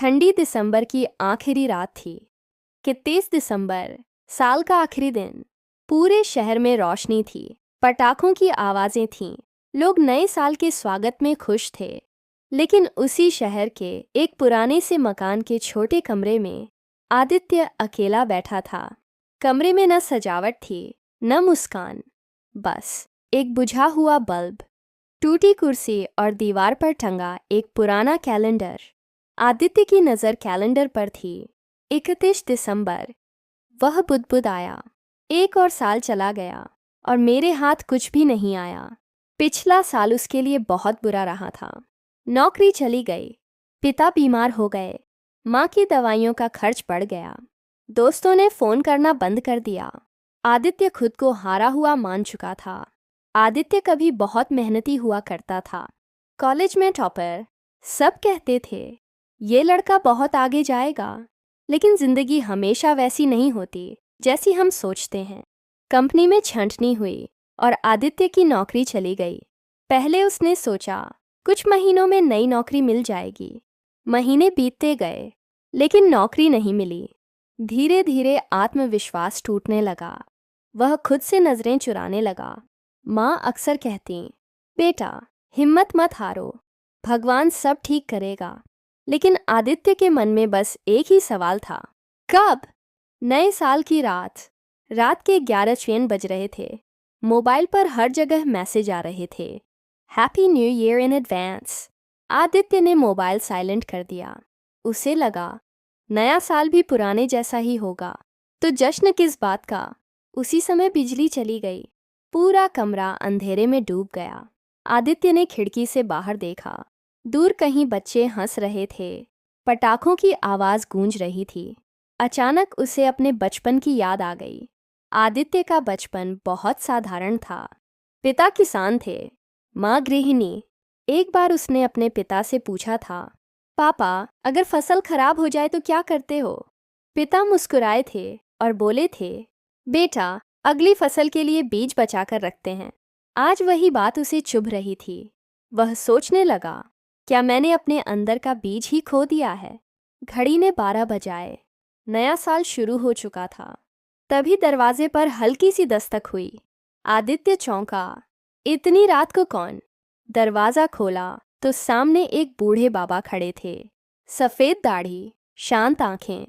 ठंडी दिसंबर की आखिरी रात थी कि 23 दिसंबर, साल का आखिरी दिन। पूरे शहर में रोशनी थी, पटाखों की आवाज़ें थीं, लोग नए साल के स्वागत में खुश थे। लेकिन उसी शहर के एक पुराने से मकान के छोटे कमरे में आदित्य अकेला बैठा था। कमरे में न सजावट थी, न मुस्कान, बस एक बुझा हुआ बल्ब, टूटी कुर्सी और दीवार पर टंगा एक पुराना कैलेंडर। आदित्य की नज़र कैलेंडर पर थी। 31 दिसंबर। वह बुदबुदाया। एक और साल चला गया और मेरे हाथ कुछ भी नहीं आया। पिछला साल उसके लिए बहुत बुरा रहा था। नौकरी चली गई, पिता बीमार हो गए, माँ की दवाइयों का खर्च बढ़ गया, दोस्तों ने फ़ोन करना बंद कर दिया। आदित्य खुद को हारा हुआ मान चुका था। आदित्य कभी बहुत मेहनती हुआ करता था, कॉलेज में टॉपर। सब कहते थे ये लड़का बहुत आगे जाएगा, लेकिन जिंदगी हमेशा वैसी नहीं होती जैसी हम सोचते हैं। कंपनी में छंटनी हुई और आदित्य की नौकरी चली गई। पहले उसने सोचा कुछ महीनों में नई नौकरी मिल जाएगी। महीने बीतते गए, लेकिन नौकरी नहीं मिली। धीरे धीरे आत्मविश्वास टूटने लगा। वह खुद से नजरें चुराने लगा। माँ अक्सर कहती, बेटा हिम्मत मत हारो, भगवान सब ठीक करेगा। लेकिन आदित्य के मन में बस एक ही सवाल था, कब? नए साल की रात के 11 बज रहे थे। मोबाइल पर हर जगह मैसेज आ रहे थे, happy new year in advance. Aditya ने मोबाइल साइलेंट कर दिया। उसे लगा नया साल भी पुराने जैसा ही होगा, तो जश्न किस बात का। उसी समय बिजली चली गई। पूरा कमरा अंधेरे में डूब गया। आदित्य ने खिड़की से बाहर देखा। दूर कहीं बच्चे हंस रहे थे, पटाखों की आवाज़ गूंज रही थी। अचानक उसे अपने बचपन की याद आ गई। आदित्य का बचपन बहुत साधारण था। पिता किसान थे, माँ गृहिणी। एक बार उसने अपने पिता से पूछा था, पापा अगर फसल खराब हो जाए तो क्या करते हो? पिता मुस्कुराए थे और बोले थे, बेटा अगली फसल के लिए बीज बचाकर रखते हैं। आज वही बात उसे चुभ रही थी। वह सोचने लगा, क्या मैंने अपने अंदर का बीज ही खो दिया है? घड़ी ने 12 बजाए। नया साल शुरू हो चुका था। तभी दरवाजे पर हल्की सी दस्तक हुई। आदित्य चौंका, इतनी रात को कौन? दरवाज़ा खोला तो सामने एक बूढ़े बाबा खड़े थे, सफ़ेद दाढ़ी, शांत आंखें।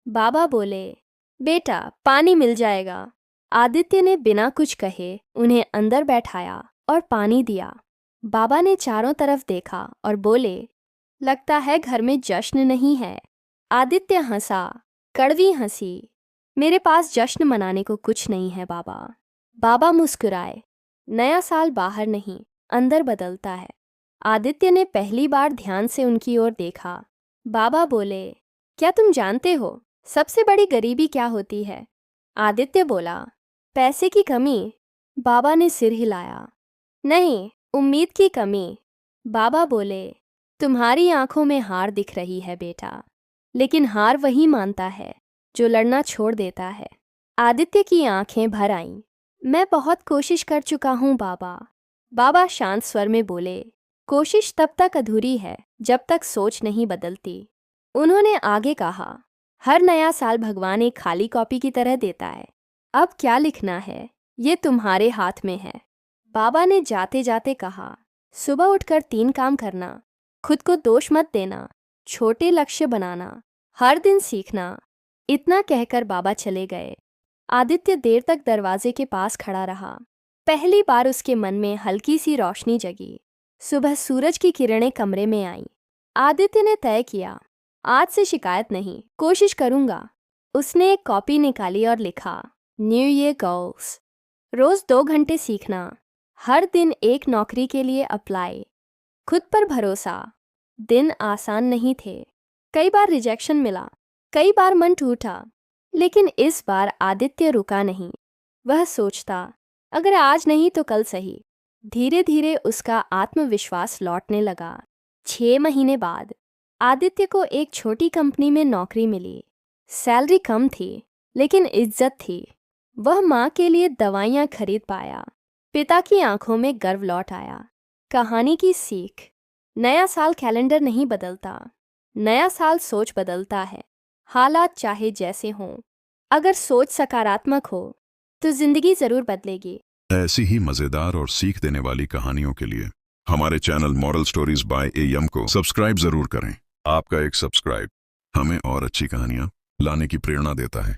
बाबा बोले, बेटा पानी मिल जाएगा। आदित्य ने बिना कुछ कहे उन्हें अंदर बैठाया और पानी दिया। बाबा ने चारों तरफ देखा और बोले, लगता है घर में जश्न नहीं है। आदित्य हंसा, कड़वी हंसी, मेरे पास जश्न मनाने को कुछ नहीं है बाबा। बाबा मुस्कुराए, नया साल बाहर नहीं अंदर बदलता है। आदित्य ने पहली बार ध्यान से उनकी ओर देखा। बाबा बोले, क्या तुम जानते हो सबसे बड़ी गरीबी क्या होती है? आदित्य बोला, पैसे की कमी। बाबा ने सिर हिलाया, नहीं, उम्मीद की कमी। बाबा बोले, तुम्हारी आंखों में हार दिख रही है बेटा, लेकिन हार वही मानता है जो लड़ना छोड़ देता है। आदित्य की आंखें भर आईं। मैं बहुत कोशिश कर चुका हूँ बाबा। बाबा शांत स्वर में बोले, कोशिश तब तक अधूरी है जब तक सोच नहीं बदलती। उन्होंने आगे कहा, हर नया साल भगवान एक खाली कॉपी की तरह देता है। अब क्या लिखना है ये तुम्हारे हाथ में है। बाबा ने जाते जाते कहा, सुबह उठकर 3 काम करना, खुद को दोष मत देना, छोटे लक्ष्य बनाना, हर दिन सीखना। इतना कहकर बाबा चले गए। आदित्य देर तक दरवाजे के पास खड़ा रहा। पहली बार उसके मन में हल्की सी रोशनी जगी। सुबह सूरज की किरणें कमरे में आईं। आदित्य ने तय किया, आज से शिकायत नहीं, कोशिश करूंगा। उसने एक कॉपी निकाली और लिखा, न्यू ईयर गोल्स। रोज 2 घंटे सीखना, हर दिन एक नौकरी के लिए अप्लाई, खुद पर भरोसा। दिन आसान नहीं थे, कई बार रिजेक्शन मिला, कई बार मन टूटा, लेकिन इस बार आदित्य रुका नहीं। वह सोचता, अगर आज नहीं तो कल सही। धीरे धीरे उसका आत्मविश्वास लौटने लगा। 6 महीने बाद आदित्य को एक छोटी कंपनी में नौकरी मिली। सैलरी कम थी, लेकिन इज्जत थी। वह माँ के लिए दवाइयाँ खरीद पाया। पिता की आंखों में गर्व लौट आया। कहानी की सीख, नया साल कैलेंडर नहीं बदलता, नया साल सोच बदलता है, हालात चाहे जैसे हों। अगर सोच सकारात्मक हो तो जिंदगी जरूर बदलेगी। ऐसी ही मजेदार और सीख देने वाली कहानियों के लिए हमारे चैनल मॉरल स्टोरीज बाय एयम को सब्सक्राइब जरूर करें। आपका एक सब्सक्राइब हमें और अच्छी कहानियां लाने की प्रेरणा देता है।